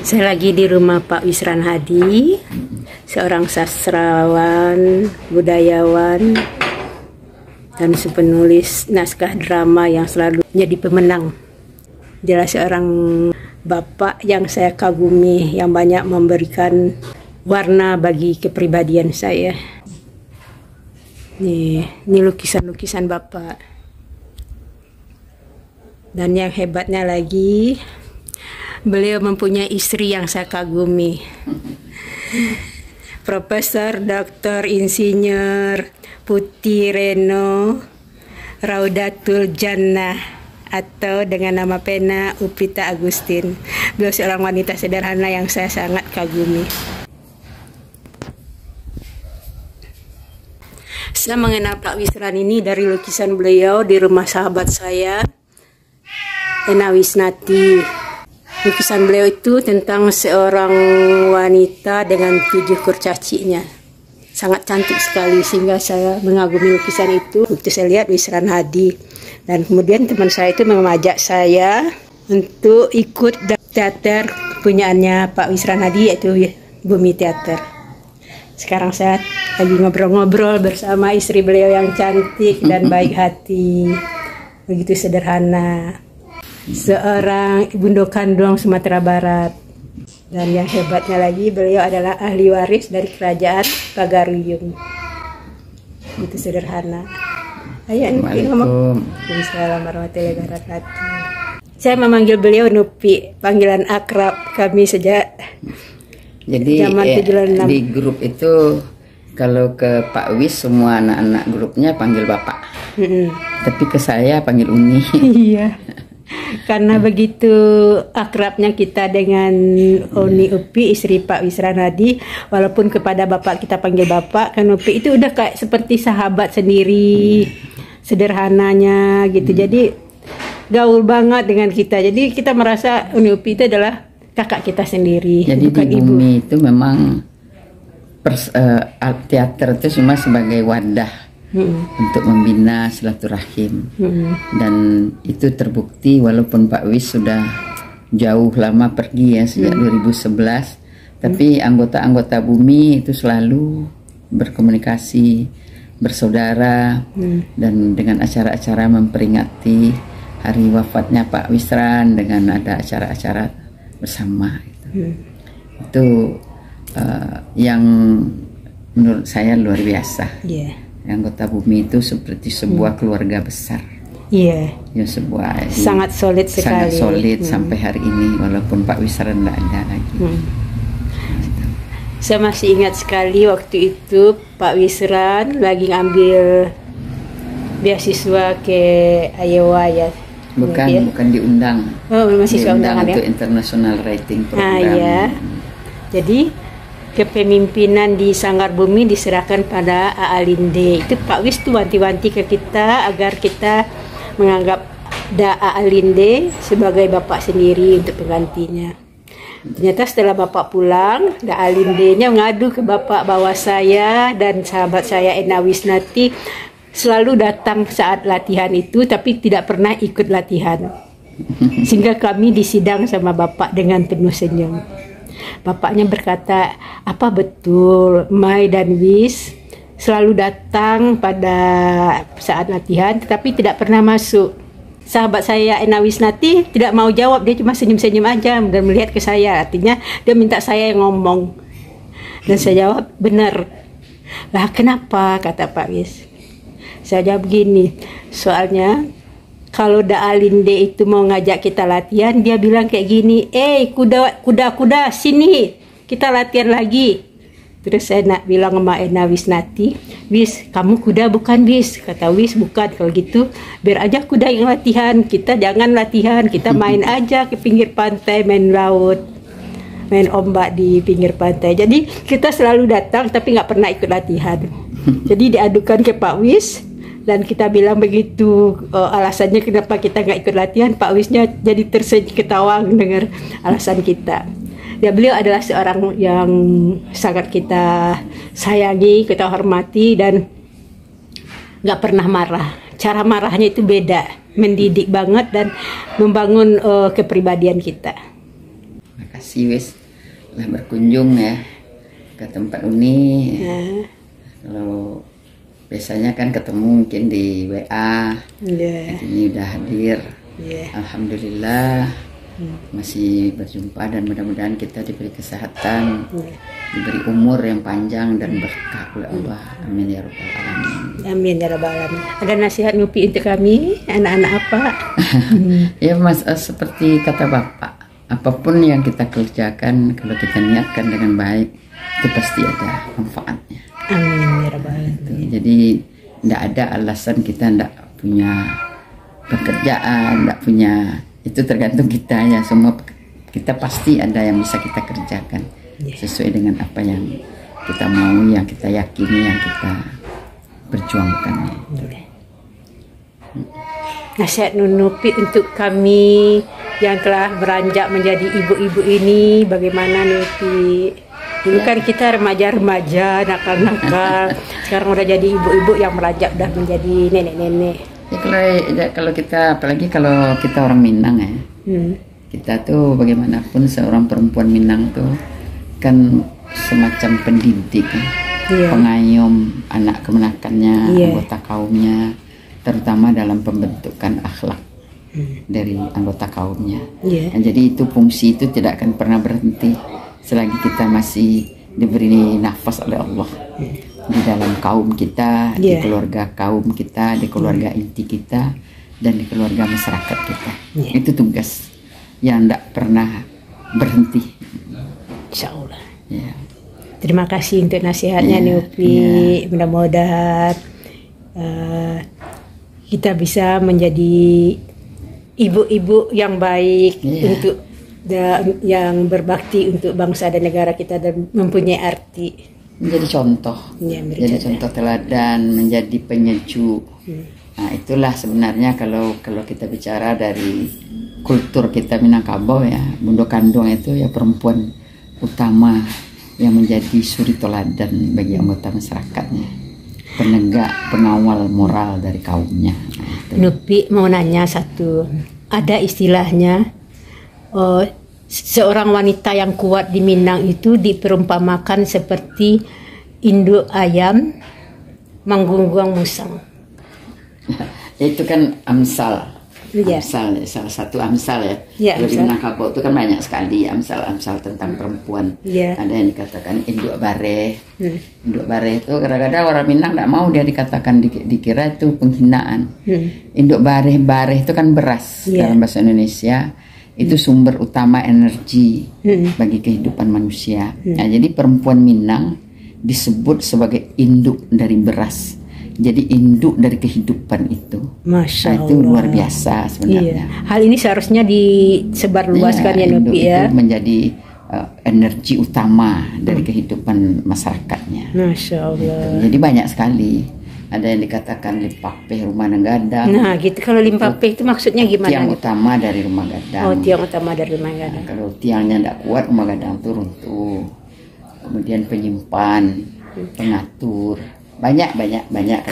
Saya lagi di rumah Pak Wisran Hadi, seorang sastrawan, budayawan, dan penulis naskah drama yang selalu menjadi pemenang. Dia seorang bapak yang saya kagumi, yang banyak memberikan warna bagi kepribadian saya. Ini lukisan-lukisan bapak. Dan yang hebatnya lagi, beliau mempunyai istri yang saya kagumi. Profesor Dr. Insinyur Putih Reno Raudatul Jannah, atau dengan nama pena Upita Agustin. Beliau seorang wanita sederhana yang saya sangat kagumi. Saya mengenal Pak Wisran ini dari lukisan beliau di rumah sahabat saya, Ena Wisnati. Lukisan beliau itu tentang seorang wanita dengan 7 kurcacinya. Sangat cantik sekali sehingga saya mengagumi lukisan itu. Waktu saya lihat Wisran Hadi. Dan kemudian teman saya itu mengajak saya untuk ikut teater punyaannya Pak Wisran Hadi, yaitu Bumi Teater. Sekarang saya lagi ngobrol-ngobrol bersama istri beliau yang cantik dan baik hati. Begitu sederhana. Seorang ibunda kandung Sumatera Barat. Dan yang hebatnya lagi, beliau adalah ahli waris dari kerajaan Pagaruyung. Itu sederhana. Ayo Nupi ngomong. Waalaikumsalam warahmatullahi wabarakatuh. Saya memanggil beliau Nupi, panggilan akrab kami sejak zaman 76. Di grup itu kalau ke Pak Wis semua anak-anak grupnya panggil Bapak. Tapi ke saya panggil Uni. Iya. Karena begitu akrabnya kita dengan Uni Upi, istri Pak Wisran Hadi, walaupun kepada Bapak kita panggil Bapak, kan Upi itu udah kayak seperti sahabat sendiri, sederhananya gitu. Jadi gaul banget dengan kita. Jadi kita merasa Uni Upi itu adalah kakak kita sendiri. Jadi bukan di Bumi ibu. Itu memang teater itu cuma sebagai wadah untuk membina silaturahim. Dan itu terbukti walaupun Pak Wis sudah jauh lama pergi ya sejak 2011, tapi anggota-anggota Bumi itu selalu berkomunikasi, bersaudara, dan dengan acara-acara memperingati hari wafatnya Pak Wisran dengan ada acara-acara bersama. Itu yang menurut saya luar biasa. Anggota Bumi itu seperti sebuah keluarga besar. Ya, sebuah sangat solid sekali. Sangat solid sampai hari ini walaupun Pak Wisran tidak ada lagi. Saya masih ingat sekali waktu itu Pak Wisran lagi ngambil beasiswa ke Iowa ya. Bukan diundang. Oh, mahasiswa undangan ya. Untuk International Writing Program. Ya. Jadi kepemimpinan di Sanggar Bumi diserahkan pada A.A. Linde. Itu Pak Wis tuh wanti-wanti ke kita agar kita menganggap A.A. Linde sebagai bapak sendiri untuk penggantinya. Ternyata setelah bapak pulang, A.A. Linde-nya mengadu ke bapak bahwa saya dan sahabat saya Ena Wisnati selalu datang saat latihan itu, tapi tidak pernah ikut latihan. Sehingga kami disidang sama bapak dengan penuh senyum. Bapaknya berkata, apa betul Mai dan Wis selalu datang pada saat latihan tetapi tidak pernah masuk? Sahabat saya Ena Wisnati tidak mau jawab, dia cuma senyum-senyum aja dan melihat ke saya, artinya dia minta saya yang ngomong. Dan saya jawab, benar. Lah kenapa, kata Pak Wis. Saya jawab begini, soalnya kalau A.A. Linde itu mau ngajak kita latihan, dia bilang kayak gini, kuda, sini, kita latihan lagi. Terus saya nak bilang sama Ena Wisnati, Wis, kamu kuda bukan Wis? Kata Wis, bukan. Kalau gitu, biar aja kuda yang latihan, kita jangan latihan, kita main aja ke pinggir pantai, main laut, main ombak di pinggir pantai. Jadi kita selalu datang, tapi nggak pernah ikut latihan. Jadi diadukan ke Pak Wis, dan kita bilang begitu alasannya kenapa kita nggak ikut latihan. Pak Wisnya jadi tersenyum ketawa dengar alasan kita. Ya, beliau adalah seorang yang sangat kita sayangi, kita hormati, dan nggak pernah marah. Cara marahnya itu beda, mendidik banget dan membangun kepribadian kita. makasih wis lah berkunjung ya ke tempat Uni. Kalau biasanya kan ketemu mungkin di WA, ini udah hadir. Alhamdulillah masih berjumpa dan mudah-mudahan kita diberi kesehatan, diberi umur yang panjang dan berkah oleh Allah. Amin ya rabbal alamin. Amin ya rabbal alamin. Ada nasihat Nupi untuk kami anak-anak apa? Ya Mas, seperti kata Bapak, apapun yang kita kerjakan kalau kita niatkan dengan baik itu pasti ada manfaatnya. Amin ya rabbal alamin. Jadi tidak ada alasan kita tidak punya pekerjaan, tidak punya, itu tergantung kita ya. Semua kita pasti ada yang bisa kita kerjakan sesuai dengan apa yang kita mau, yang kita yakini, yang kita perjuangkan. Nasihat Nupi untuk kami yang telah beranjak menjadi ibu-ibu ini, bagaimana Nupi? Dulu kan kita remaja-remaja, nakal-nakal, sekarang udah jadi ibu-ibu yang beranjak udah menjadi nenek-nenek. Ya kalau kita, apalagi kalau kita orang Minang ya, kita tuh bagaimanapun seorang perempuan Minang tuh kan semacam pendidik, pengayom anak kemenakannya, anggota kaumnya, terutama dalam pembentukan akhlak dari anggota kaumnya. Nah, jadi itu fungsi itu tidak akan pernah berhenti selagi kita masih diberi nafas oleh Allah di dalam kaum kita, di keluarga kaum kita, di keluarga inti kita, dan di keluarga masyarakat kita. Itu tugas yang tidak pernah berhenti. Insya Allah. Terima kasih untuk nasihatnya Nupi. Mudah-mudahan kita bisa menjadi ibu-ibu yang baik untuk yang berbakti untuk bangsa dan negara kita dan mempunyai arti. Menjadi contoh, menjadi contoh teladan, menjadi penyejuk. Nah, itulah sebenarnya kalau kita bicara dari kultur kita Minangkabau ya, Bundo Kandung itu ya perempuan utama yang menjadi suri teladan bagi anggota masyarakatnya, penegak, pengawal moral dari kaumnya. Nupi mau nanya satu, ada istilahnya seorang wanita yang kuat di Minang itu diperumpamakan seperti induk ayam menggonggong musang. Itu kan amsal. Amsal, salah satu amsal ya. Kalau di Minangkabau itu kan banyak sekali amsal-amsal tentang perempuan. Ada yang dikatakan induk bareh. Induk bareh itu kadang-kadang orang Minang tidak mau dia dikatakan, dikira itu penghinaan. Induk bareh itu kan beras dalam bahasa Indonesia. Itu sumber utama energi bagi kehidupan manusia. Nah, jadi perempuan Minang disebut sebagai induk dari beras. Jadi induk dari kehidupan itu. Masya Allah. Itu luar biasa sebenarnya. Hal ini seharusnya disebarluaskan ya Nupi ya. Itu menjadi energi utama dari kehidupan masyarakatnya. Masya Allah. Gitu. Jadi banyak sekali. Ada yang dikatakan limpape rumah gadang. Nah gitu, kalau limpape itu maksudnya gimana? Tiang utama dari rumah gadang. Oh, tiang utama dari rumah gadang. Nah, kalau tiangnya tidak kuat, rumah gadang itu runtuh. Kemudian penyimpan, pengatur, banyak.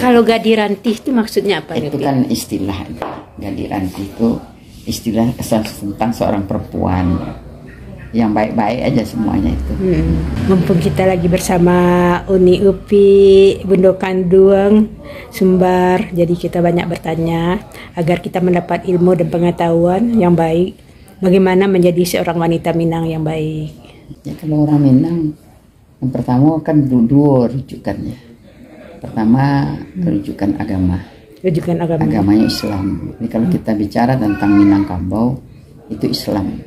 Kalau gadiranti itu maksudnya apa? Itu kan istilah. Gadiranti itu istilah tentang seorang perempuan yang baik-baik aja semuanya itu. Mumpung kita lagi bersama Uni Upi Bundo Kandung Sumbar, jadi kita banyak bertanya agar kita mendapat ilmu dan pengetahuan yang baik. Bagaimana menjadi seorang wanita Minang yang baik? Ya kalau orang Minang, yang pertama kan dua rujukannya. Pertama rujukan agama. Rujukan agama. Agamanya Islam. Jadi kalau kita bicara tentang Minangkabau itu Islam.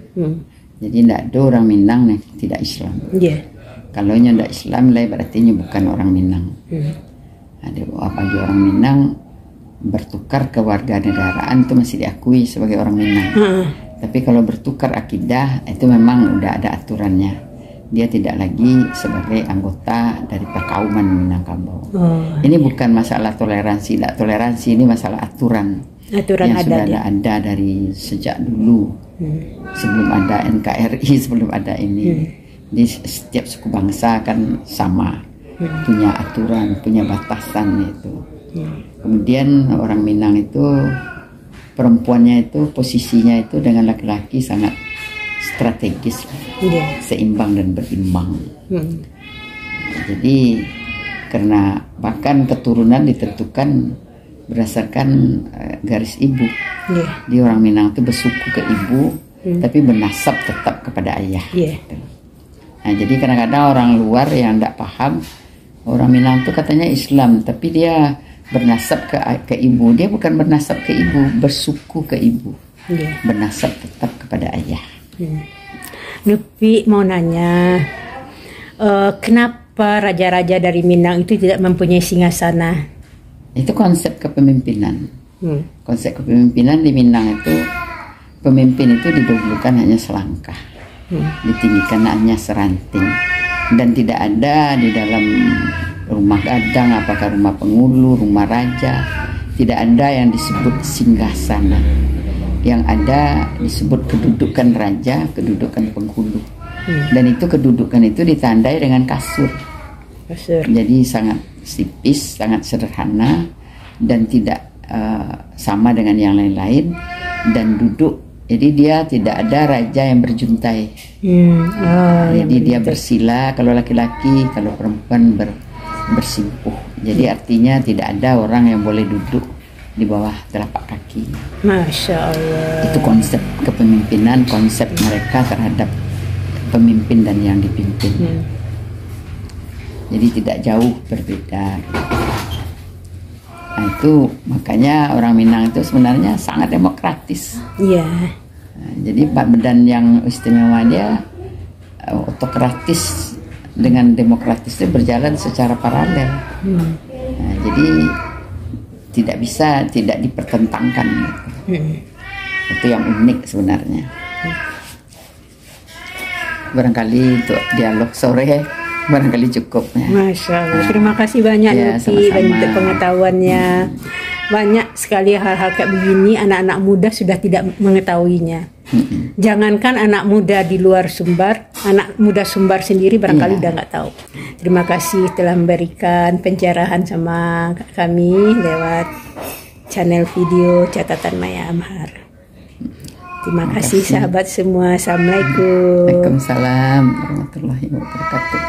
Jadi tidak ada orang Minang yang tidak Islam. Kalau nya tidak Islam lah berarti bukan orang Minang. Ada apalagi orang Minang bertukar kewarganegaraan itu masih diakui sebagai orang Minang. Tapi kalau bertukar akidah itu memang udah ada aturannya. Dia tidak lagi sebagai anggota dari perkauman Minangkabau. Ini bukan masalah toleransi, tidak toleransi, ini masalah aturan yang sudah ada dari sejak dulu. Sebelum ada NKRI, sebelum ada ini. Di setiap suku bangsa kan sama, punya aturan, punya batasan itu. Kemudian orang Minang itu perempuannya itu posisinya itu dengan laki-laki sangat strategis, Iya. seimbang dan berimbang. Jadi karena bahkan keturunan ditentukan berdasarkan garis ibu. Iya. Di orang Minang itu bersuku ke ibu, tapi bernasab tetap kepada ayah. Iya. Nah, jadi kadang-kadang orang luar yang tidak paham, orang Minang itu katanya Islam, tapi dia bernasab ke ibu. Dia bukan bernasab ke ibu, bersuku ke ibu. Iya. Bernasab tetap kepada ayah. Nupi mau nanya, kenapa raja-raja dari Minang itu tidak mempunyai singgasana? Itu konsep kepemimpinan. Konsep kepemimpinan di Minang itu, pemimpin itu didahulukan hanya selangkah, ditinggikan hanya seranting, dan tidak ada di dalam rumah gadang, apakah rumah pengulu, rumah raja, tidak ada yang disebut singgasana. Yang ada disebut kedudukan raja, kedudukan penghulu. Dan itu kedudukan itu ditandai dengan kasur. Jadi sangat tipis, sangat sederhana, dan tidak sama dengan yang lain-lain, dan duduk. Jadi dia tidak ada raja yang berjuntai. Jadi dia bersila kalau laki-laki, kalau perempuan bersimpuh. Jadi artinya tidak ada orang yang boleh duduk di bawah telapak kaki. Masya Allah. Itu konsep kepemimpinan, konsep mereka terhadap pemimpin dan yang dipimpin. Jadi tidak jauh berbeda. Nah, itu makanya orang Minang itu sebenarnya sangat demokratis. Iya. Nah, jadi dan yang istimewa dia otokratis dengan demokratis itu berjalan secara paralel. Nah, jadi tidak bisa tidak dipertentangkan. Itu yang unik sebenarnya. Barangkali untuk dialog sore barangkali cukup ya. Masya Allah. Terima kasih banyak Ya, Nupi sama-sama. untuk pengetahuannya. Banyak sekali hal-hal kayak begini anak-anak muda sudah tidak mengetahuinya. Jangankan anak muda di luar Sumbar, anak muda Sumbar sendiri barangkali udah nggak tahu. Terima kasih telah memberikan pencerahan sama kami lewat channel video Catatan Maya Amhar. Terima kasih sahabat semua. Assalamualaikum. Waalaikumsalam warahmatullahi wabarakatuh.